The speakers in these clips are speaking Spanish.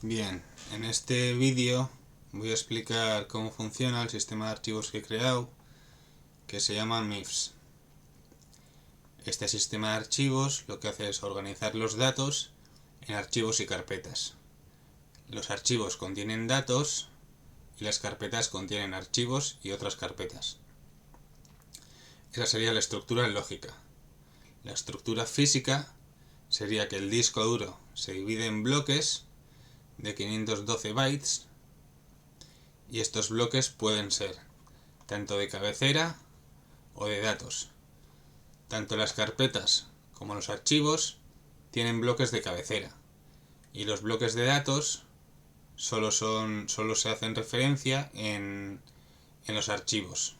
Bien, en este vídeo voy a explicar cómo funciona el sistema de archivos que he creado, que se llama MIFS. Este sistema de archivos lo que hace es organizar los datos en archivos y carpetas. Los archivos contienen datos y las carpetas contienen archivos y otras carpetas. Esa sería la estructura lógica. La estructura física sería que el disco duro se divide en bloques de 512 bytes y estos bloques pueden ser tanto de cabecera o de datos. Tanto las carpetas como los archivos tienen bloques de cabecera y los bloques de datos solo se hacen referencia en los archivos.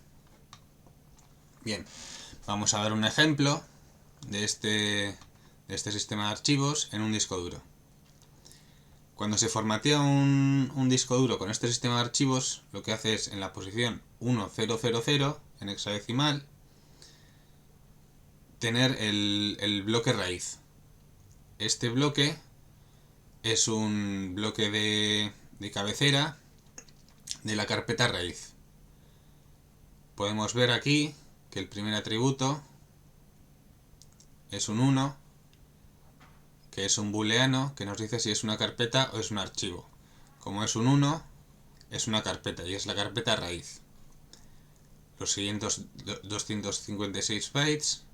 Bien, vamos a ver un ejemplo de este sistema de archivos en un disco duro. Cuando se formatea un disco duro con este sistema de archivos, lo que hace es en la posición 1000 en hexadecimal tener el bloque raíz. Este bloque es un bloque de cabecera de la carpeta raíz. Podemos ver aquí que el primer atributo es un 1, que es un booleano que nos dice si es una carpeta o es un archivo. Como es un 1, es una carpeta y es la carpeta raíz. Los siguientes 256 bytes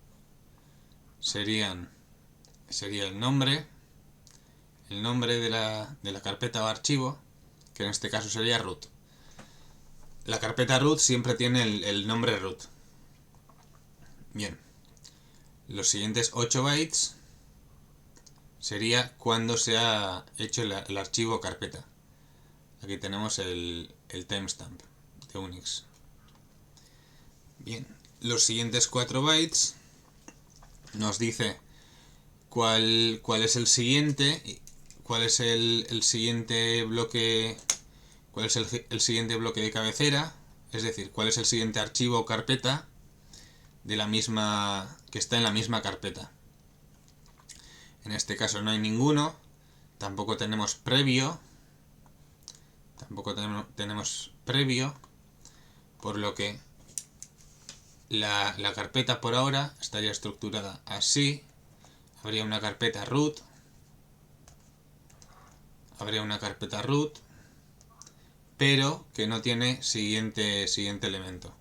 sería el nombre de la carpeta o archivo, que en este caso sería root. La carpeta root siempre tiene el nombre root. Bien, los siguientes 8 bytes sería cuando se ha hecho el archivo o carpeta. Aquí tenemos el timestamp de Unix. Bien, los siguientes 4 bytes nos dice cuál es el siguiente, cuál es el siguiente bloque, cuál es el siguiente bloque de cabecera, es decir, cuál es el siguiente archivo o carpeta de la misma que está en la misma carpeta. En este caso no hay ninguno, tampoco tenemos previo, por lo que la carpeta por ahora estaría estructurada así. Habría una carpeta root, pero que no tiene siguiente elemento.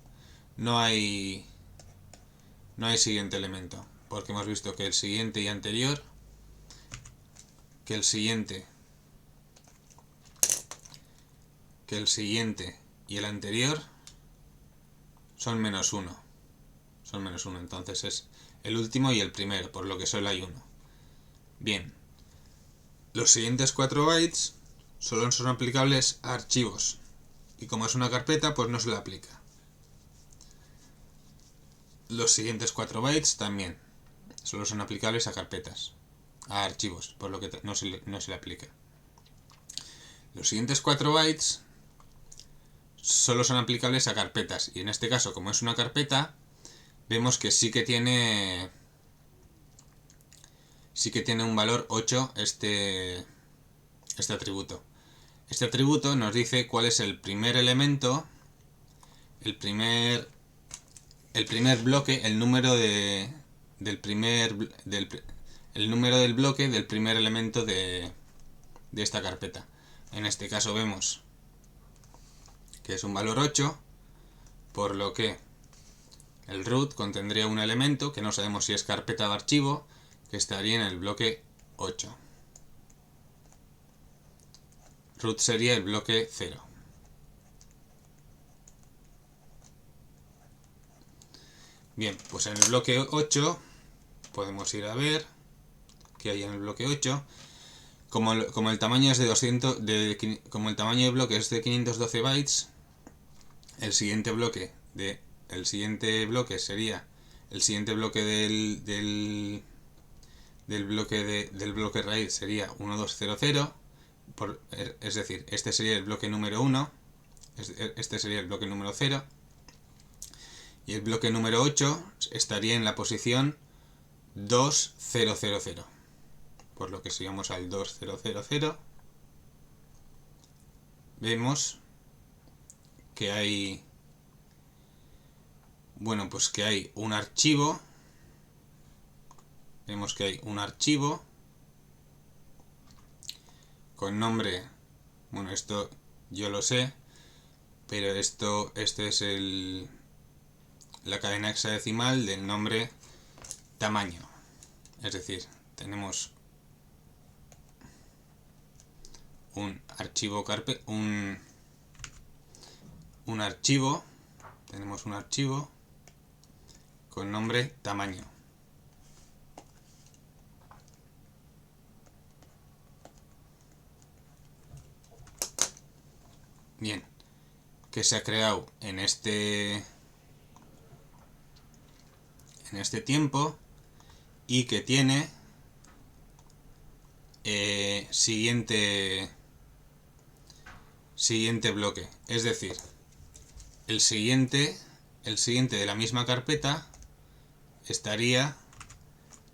No hay siguiente elemento, porque hemos visto que el siguiente y anterior, que el siguiente y el anterior son menos 1. Entonces es el último y el primero, por lo que solo hay uno. Bien, los siguientes 4 bytes solo son aplicables a archivos, y como es una carpeta, pues no se le aplica. Los siguientes 4 bytes también solo son aplicables a carpetas, a archivos, por lo que no se le aplica. Los siguientes 4 bytes solo son aplicables a carpetas, y en este caso, como es una carpeta, vemos que sí que tiene un valor 8 este atributo. Este atributo nos dice cuál es el primer elemento, el primer bloque, el número del bloque del primer elemento de esta carpeta. En este caso vemos que es un valor 8, por lo que el root contendría un elemento que no sabemos si es carpeta o archivo, que estaría en el bloque 8. Root sería el bloque 0. Bien, pues en el bloque 8 podemos ir a ver qué hay en el bloque 8. Como el tamaño es como el tamaño de bloque es de 512 bytes, el siguiente bloque sería el siguiente bloque del bloque raíz sería 1200, es decir, este sería el bloque número 1, este sería el bloque número 0, y el bloque número 8 estaría en la posición 2000, por lo que si vamos al 2000, vemos que hay, bueno, pues que hay un archivo. Vemos que hay un archivo con nombre, bueno, esto yo lo sé, pero este es la cadena hexadecimal del nombre tamaño. Es decir, tenemos un archivo tenemos un archivo con nombre tamaño. Bien, que se ha creado en este tiempo y que tiene siguiente bloque, es decir, el siguiente de la misma carpeta estaría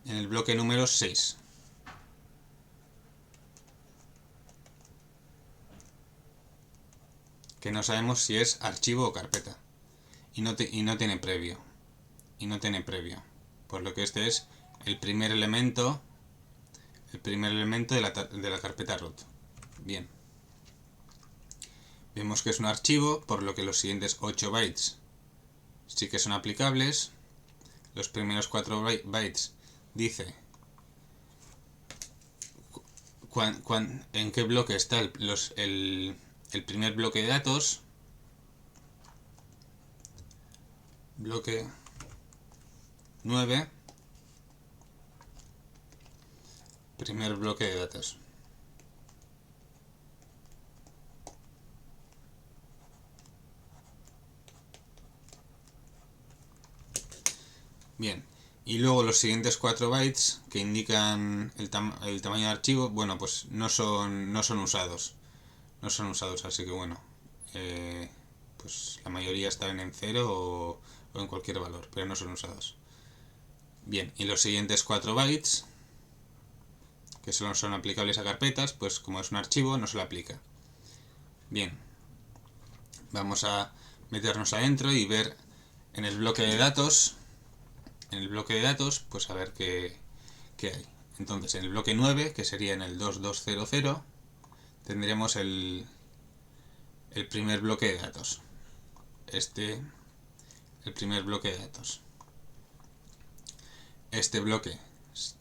en el bloque número 6. Que no sabemos si es archivo o carpeta. Y no tiene previo. Por lo que este es el primer elemento de la carpeta root. Bien. Vemos que es un archivo, por lo que los siguientes 8 bytes sí que son aplicables. Los primeros 4 bytes dice en qué bloque está el primer bloque de datos. Bloque 9. Primer bloque de datos. Bien, y luego los siguientes 4 bytes que indican el tamaño de archivo, bueno, pues no son usados. No son usados, así que bueno, pues la mayoría están en 0 o en cualquier valor, pero no son usados. Bien, y los siguientes 4 bytes, que solo son aplicables a carpetas, pues como es un archivo, no se le aplica. Bien, vamos a meternos adentro y ver en el bloque de datos. Pues a ver qué hay. Entonces, en el bloque 9, que sería en el 2200, tendremos el primer bloque de datos. El primer bloque de datos. Este bloque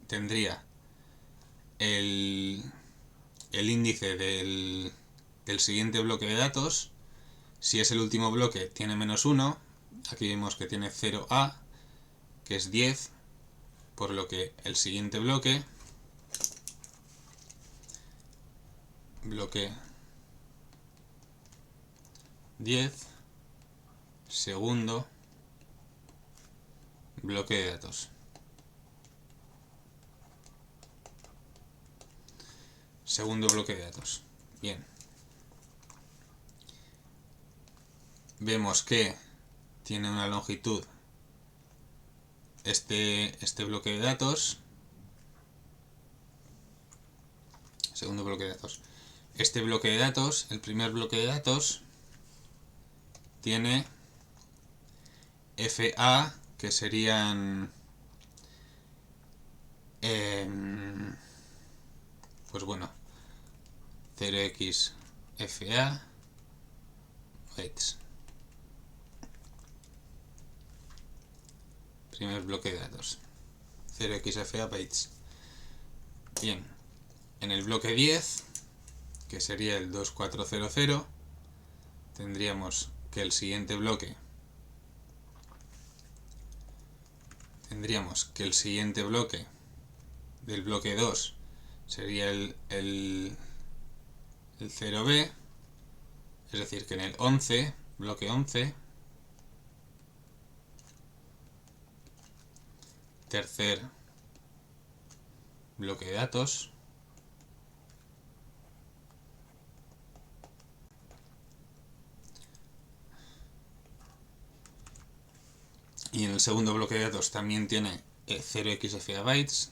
tendría el índice del siguiente bloque de datos. Si es el último bloque, tiene -1. Aquí vemos que tiene 0A, que es 10, por lo que el siguiente bloque 10, segundo bloque de datos. Segundo bloque de datos. Bien. Vemos que tiene una longitud este bloque de datos. Segundo bloque de datos. Este bloque de datos, el primer bloque de datos, tiene FA, que serían pues bueno, 0x FA bytes. Primer bloque de datos, 0x FA bytes. Bien, en el bloque 10, que sería el 2400, tendríamos que el siguiente bloque del bloque 2 sería el 0b, es decir, que en el 11, bloque 11, tercer bloque de datos, y en el segundo bloque de datos también tiene 0xFA bytes.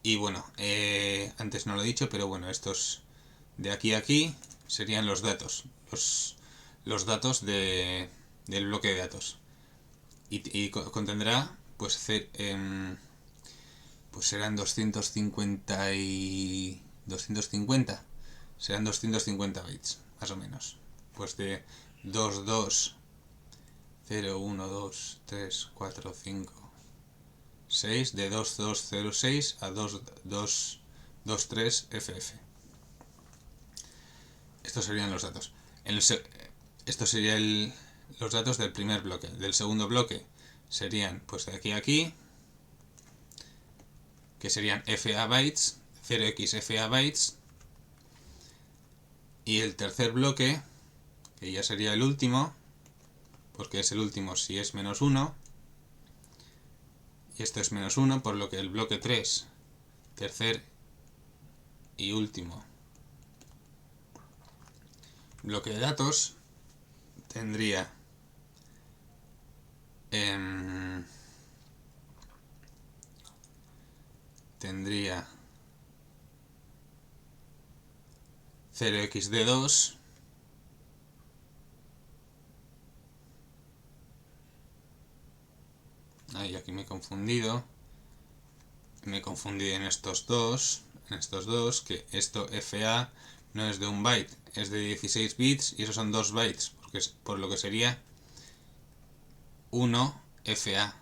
y bueno, antes no lo he dicho, pero bueno, estos de aquí a aquí serían los datos. Los datos del bloque de datos. Y contendrá, pues, pues serán 250 serán 250 bytes, más o menos. Pues de 2, 2, 0, 1, 2, 3, 4, 5, 6, de 2, 2, 0, 6 a 2, 2, 2, 3, FF. Estos serían los datos. Estos serían los datos del primer bloque. Del segundo bloque serían, pues de aquí a aquí, que serían FA bytes, 0x FA bytes. Y el tercer bloque, que ya sería el último, porque es el último si es -1, y esto es -1, por lo que el bloque 3, tercer y último bloque de datos, tendría tendría 0xd2 ahí aquí me he confundido en estos dos que esto FA no es de 1 byte, es de 16 bits y esos son 2 bytes, porque es, por lo que sería 1 FA,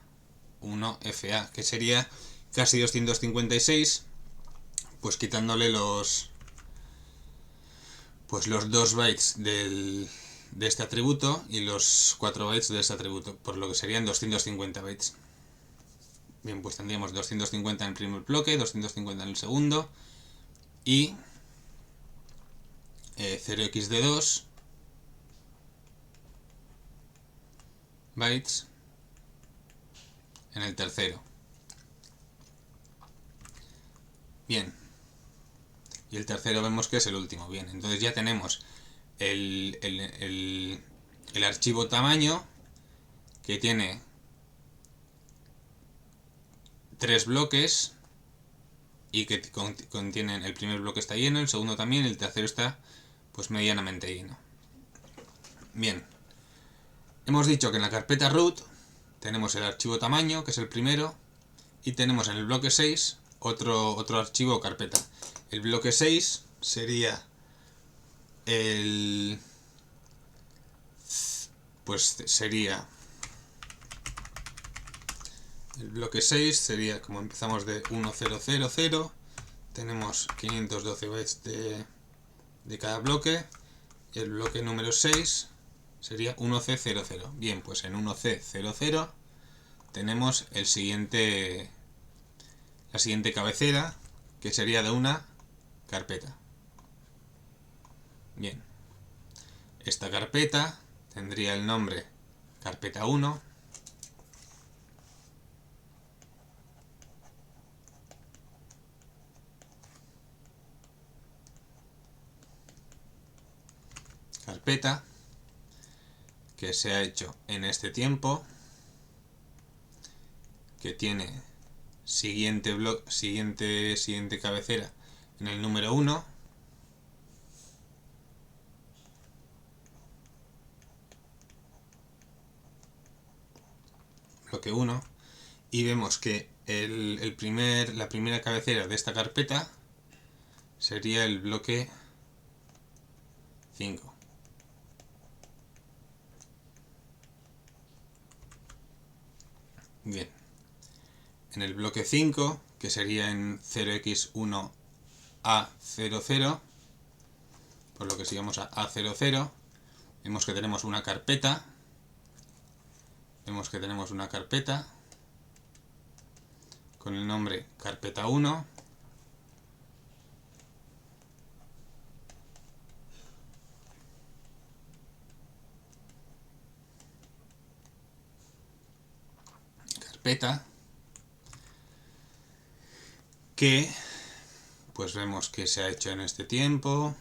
que sería casi 256, pues quitándole los 2 bytes de este atributo y los 4 bytes de este atributo, por lo que serían 250 bytes. Bien, pues tendríamos 250 en el primer bloque, 250 en el segundo y 0xd2 bytes en el tercero. Bien, y el tercero vemos que es el último. Bien, entonces ya tenemos el archivo tamaño, que tiene 3 bloques y que contienen, el primer bloque está lleno, el segundo también, el tercero está pues medianamente lleno. Bien, hemos dicho que en la carpeta root tenemos el archivo tamaño, que es el primero, y tenemos en el bloque 6 otro archivo o carpeta. El bloque 6 sería el bloque 6 sería, como empezamos de 1000, tenemos 512 bytes de cada bloque, y el bloque número 6 sería 1C00. Bien, pues en 1C00 tenemos la siguiente cabecera, que sería de una carpeta. Bien, esta carpeta tendría el nombre carpeta 1, carpeta que se ha hecho en este tiempo, que tiene siguiente cabecera en el número 1, bloque 1, y vemos que la primera cabecera de esta carpeta sería el bloque 5. Bien, en el bloque 5, que sería en 0x1A00, por lo que sigamos a A00, vemos que tenemos una carpeta, con el nombre carpeta 1, carpeta que pues vemos que se ha hecho en este tiempo,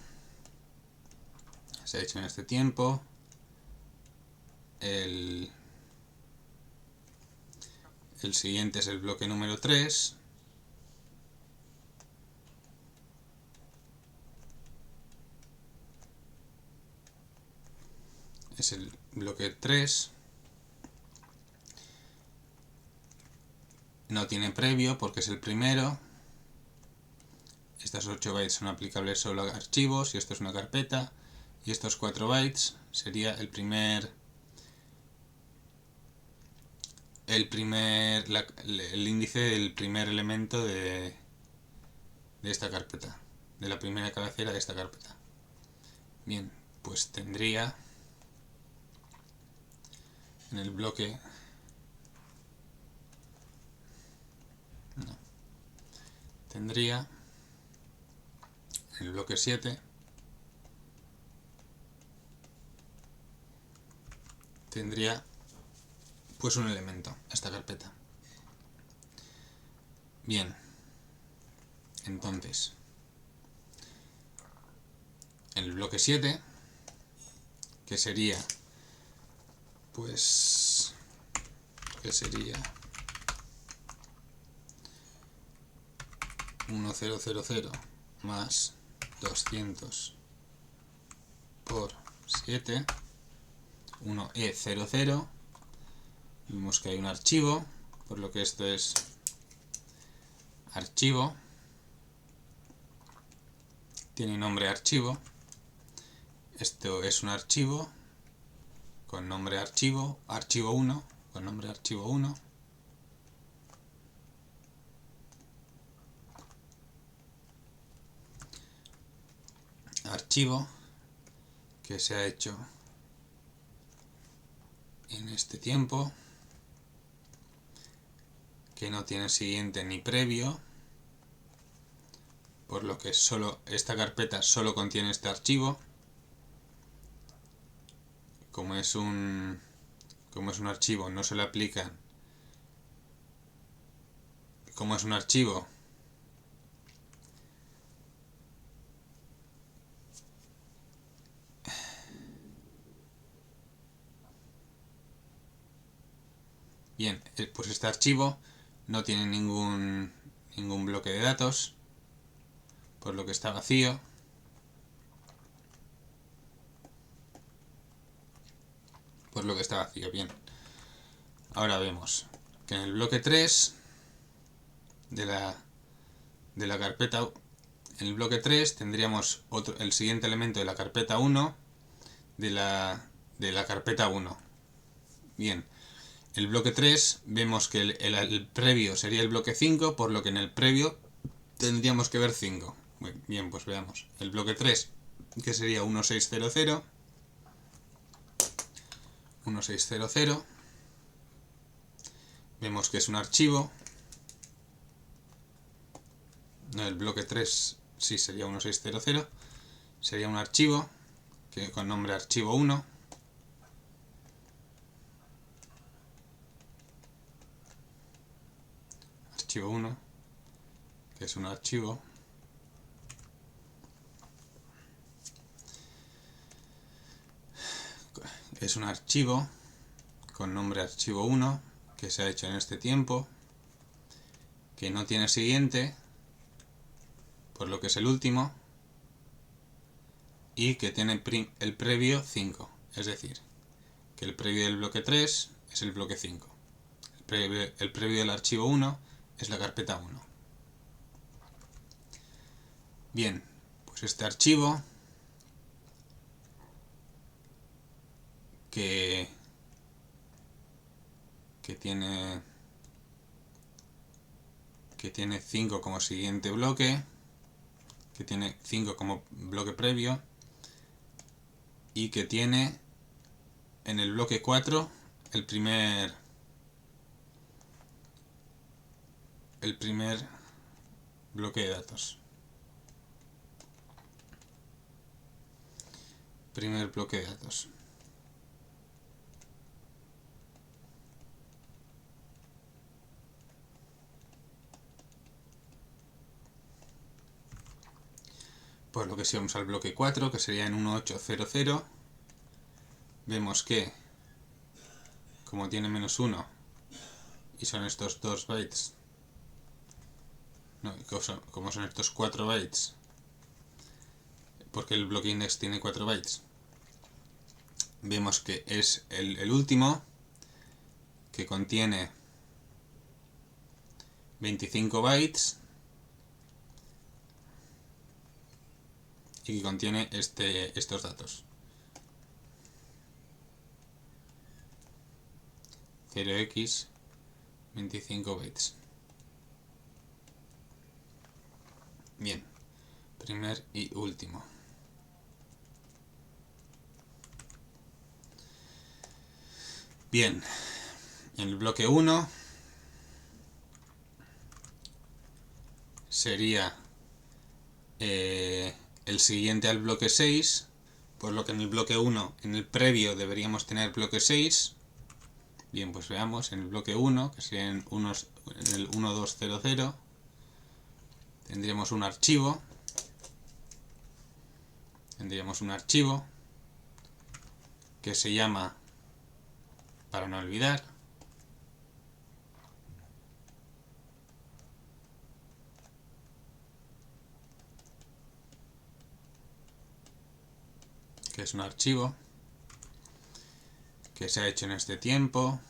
el siguiente es el bloque número 3, es el bloque 3. No tiene previo porque es el primero. Estas 8 bytes son aplicables solo a archivos y esto es una carpeta. Y estos 4 bytes sería el índice del primer elemento de esta carpeta, de la primera cabecera de esta carpeta. Bien, pues tendría en el bloque tendría en el bloque 7 tendría pues un elemento, esta carpeta. Bien, entonces en el bloque 7, que sería pues que sería 1000 más 200 por 7, 1E00. Vemos que hay un archivo, por lo que esto es archivo, tiene nombre archivo. Esto es un archivo con nombre archivo 1, con nombre archivo 1. Archivo que se ha hecho en este tiempo, que no tiene siguiente ni previo, por lo que solo esta carpeta solo contiene este archivo. Como es un archivo, no se le aplican. Como es un archivo, bien, pues este archivo no tiene ningún bloque de datos, por lo que está vacío. Bien. Ahora vemos que en el bloque 3 de la carpeta, en el bloque 3 tendríamos el siguiente elemento de la carpeta 1 de la carpeta 1. Bien, el bloque 3 vemos que el previo sería el bloque 5, por lo que en el previo tendríamos que ver 5. Bien, pues veamos. El bloque 3, que sería 1600. 1600. Vemos que es un archivo. No, el bloque 3 sí sería 1600. Sería un archivo con nombre archivo 1. Archivo 1, que es un archivo. Es un archivo con nombre archivo 1 que se ha hecho en este tiempo, que no tiene siguiente, por lo que es el último, y que tiene el previo 5, es decir, que el previo del bloque 3 es el bloque 5. El previo del archivo 1 es la carpeta 1. Bien, pues este archivo que tiene 5 como siguiente bloque, que tiene 5 como bloque previo, y que tiene en el bloque 4 el primer bloque de datos. Primer bloque de datos. Por lo que si vamos al bloque 4, que sería en 1800, vemos que como tiene -1 y son estos 2 bytes, no, como son estos 4 bytes, porque el bloque index tiene 4 bytes, vemos que es el último, que contiene 25 bytes y que contiene estos datos. 0x 25 bytes. Bien, primer y último. Bien, en el bloque 1 sería el siguiente al bloque 6, por lo que en el bloque 1, en el previo, deberíamos tener bloque 6. Bien, pues veamos, en el bloque 1, que sería en el 1200, tendríamos un archivo. Que se llama para no olvidar. Que es un archivo que se ha hecho en este tiempo,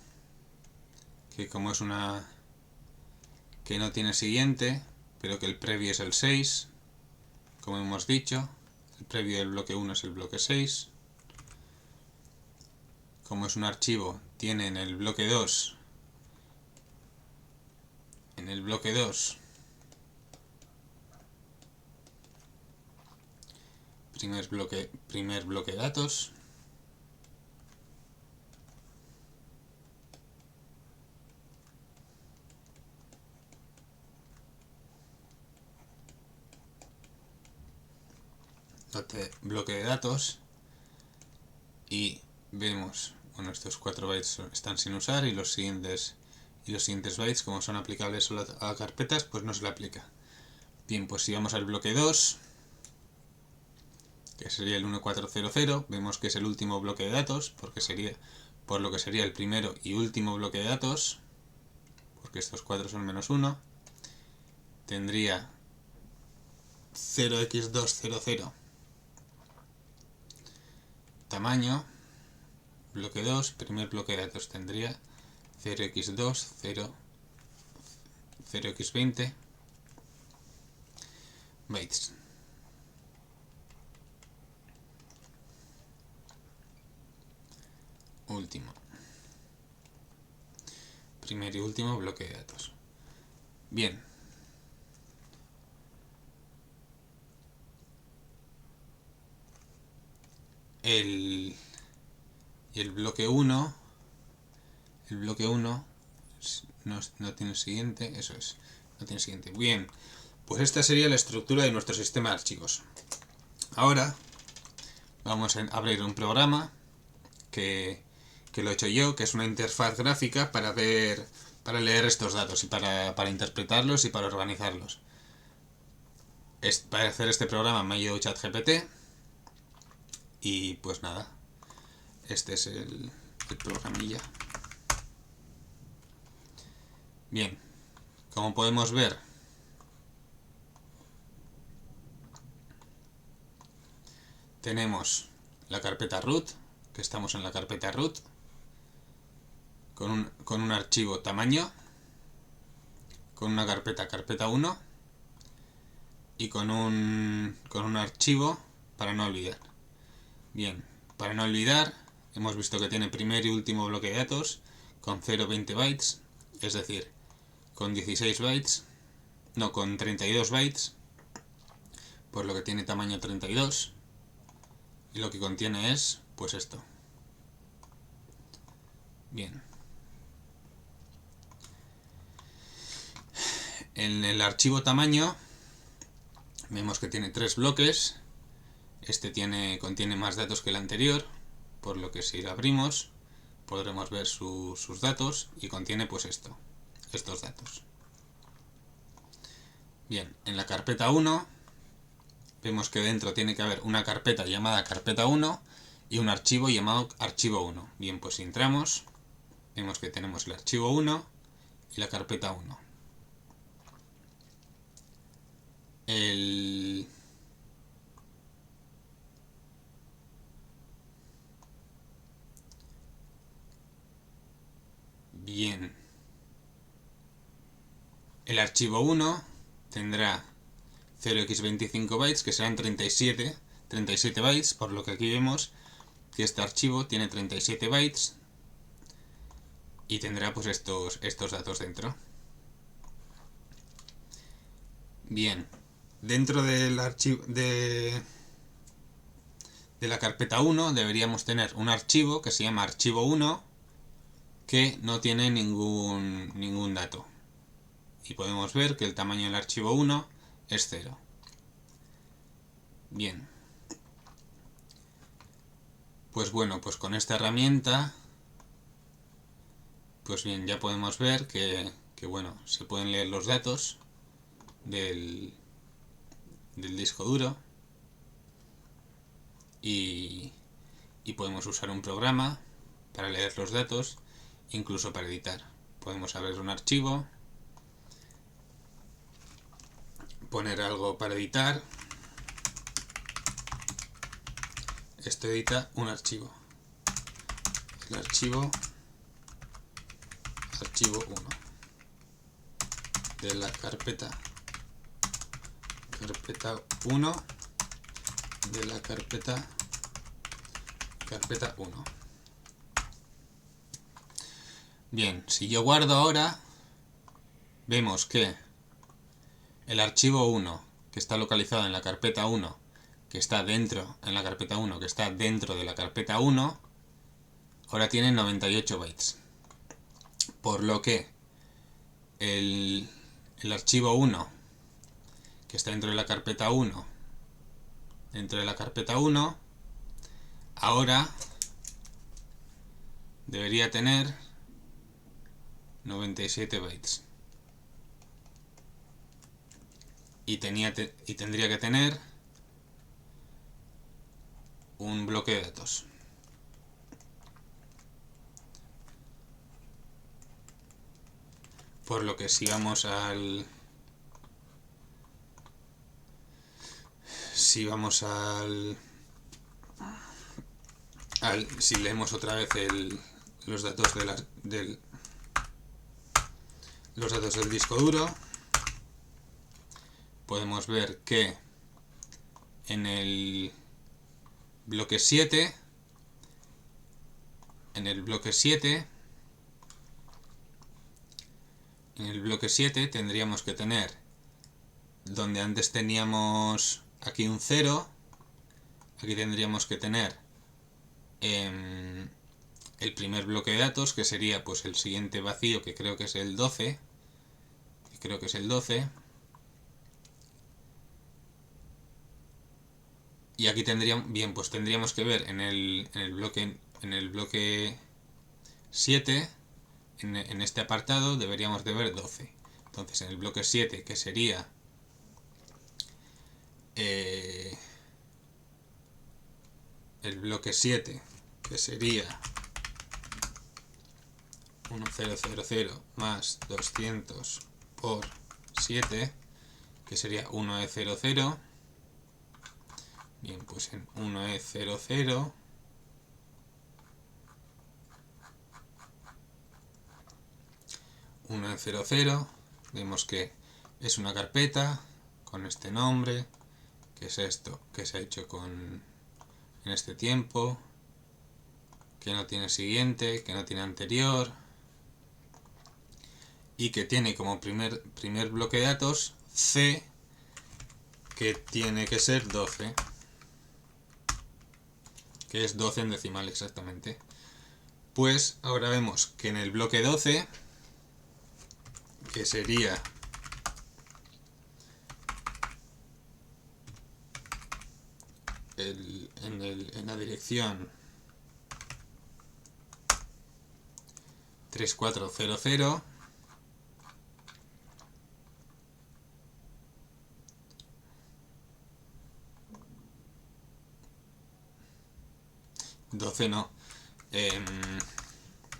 que como es que no tiene siguiente, pero que el previo es el 6, como hemos dicho, el previo del bloque 1 es el bloque 6. Como es un archivo, tiene en el bloque 2, primer bloque de datos. Bloque de datos, y vemos, bueno, estos 4 bytes están sin usar y los siguientes bytes, como son aplicables solo a carpetas, pues no se le aplica. Bien, pues si vamos al bloque 2, que sería el 1400, vemos que es el último bloque de datos, por lo que sería el primero y último bloque de datos, porque estos 4 son -1, tendría 0x200 tamaño, bloque 2, primer bloque de datos tendría 0x2, 0x20 bytes. Último. Primer y último bloque de datos. Bien. El bloque 1, no tiene siguiente, eso es, no tiene siguiente. Bien, pues esta sería la estructura de nuestro sistema de archivos. Ahora vamos a abrir un programa que lo he hecho yo, que es una interfaz gráfica para leer estos datos y para interpretarlos y para organizarlos. Para hacer este programa me ha ido ChatGPT y pues nada, este es el programilla. Bien, como podemos ver, tenemos la carpeta root, que estamos en la carpeta root, con un archivo tamaño, con una carpeta 1 y con un archivo para no olvidar. Bien, para no olvidar, hemos visto que tiene primer y último bloque de datos con 0,20 bytes, es decir, con 16 bytes, no, con 32 bytes, por lo que tiene tamaño 32, y lo que contiene es, pues esto. Bien. En el archivo tamaño vemos que tiene 3 bloques. Este contiene más datos que el anterior, por lo que si lo abrimos podremos ver sus datos, y contiene pues estos datos. Bien, en la carpeta 1 vemos que dentro tiene que haber una carpeta llamada carpeta 1 y un archivo llamado archivo 1. Bien, pues si entramos, vemos que tenemos el archivo 1 y la carpeta 1. Bien. El archivo 1 tendrá 0x25 bytes, que serán 37 bytes, por lo que aquí vemos que este archivo tiene 37 bytes y tendrá pues estos datos dentro. Bien, dentro del archivo de la carpeta 1 deberíamos tener un archivo que se llama archivo 1 que no tiene ningún dato. Y podemos ver que el tamaño del archivo 1 es 0. Bien. Pues bueno, pues con esta herramienta, pues bien, ya podemos ver que bueno, se pueden leer los datos del disco duro y podemos usar un programa para leer los datos, incluso para editar. Podemos abrir un archivo, poner algo para editar. Esto edita un archivo. El archivo 1 de la carpeta 1 de la carpeta 1. Bien, si yo guardo ahora, vemos que el archivo 1 que está localizado en la carpeta 1, que está dentro en la carpeta 1, que está dentro de la carpeta 1, ahora tiene 98 bytes. Por lo que el archivo 1 que está dentro de la carpeta 1, ahora debería tener 97 bytes. Y tendría que tener un bloque de datos. Por lo que si vamos si leemos otra vez los datos los datos del disco duro, podemos ver que en el bloque 7 tendríamos que tener, donde antes teníamos aquí un 0, aquí tendríamos que tener el primer bloque de datos, que sería pues el siguiente vacío, que creo que es el 12. Y aquí tendríamos que ver en el bloque 7, en este apartado deberíamos de ver 12. Entonces en el bloque 7, que sería el bloque 7, que sería 1000 más 200 por 7, que sería 1E00. Bien, pues en 1E00 vemos que es una carpeta con este nombre, que es esto, que se ha hecho en este tiempo, que no tiene siguiente, que no tiene anterior, y que tiene como primer bloque de datos C, que tiene que ser 12, que es 12 en decimal exactamente. Pues ahora vemos que en el bloque 12, que sería en la dirección 3400,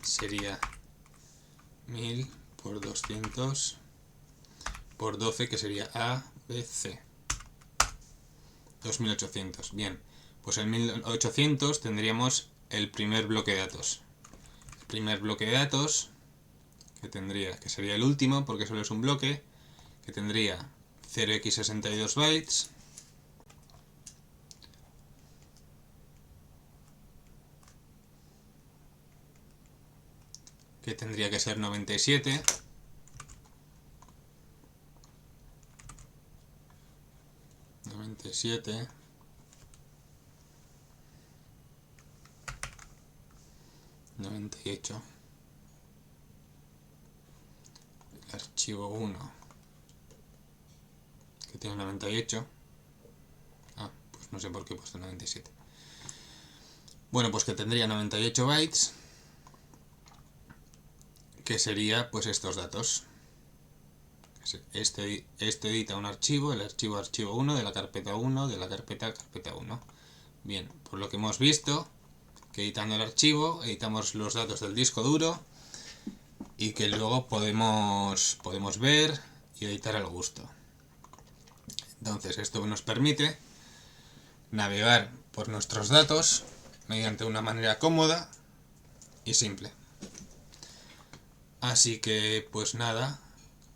sería 1000 por 200 por 12, que sería A, B, C. 2800. Bien, pues en 1800 tendríamos el primer bloque de datos. El primer bloque de datos que sería el último porque solo es un bloque, que tendría 0x62 bytes, que tendría que ser 97, noventa y ocho, el archivo 1 que tiene 98, pues no sé por qué he puesto 97. Bueno, pues que tendría 98 bytes, que sería pues estos datos. Este edita un archivo, el archivo 1 de la carpeta 1 de la carpeta 1. Bien, por lo que hemos visto, que editando el archivo editamos los datos del disco duro y que luego podemos ver y editar al gusto. Entonces esto nos permite navegar por nuestros datos mediante una manera cómoda y simple. Así que pues nada,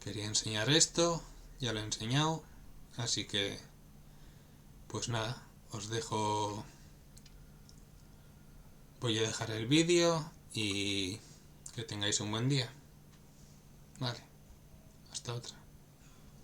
quería enseñar esto, ya lo he enseñado, así que pues nada, os dejo, voy a dejar el vídeo y que tengáis un buen día. Vale, hasta otra.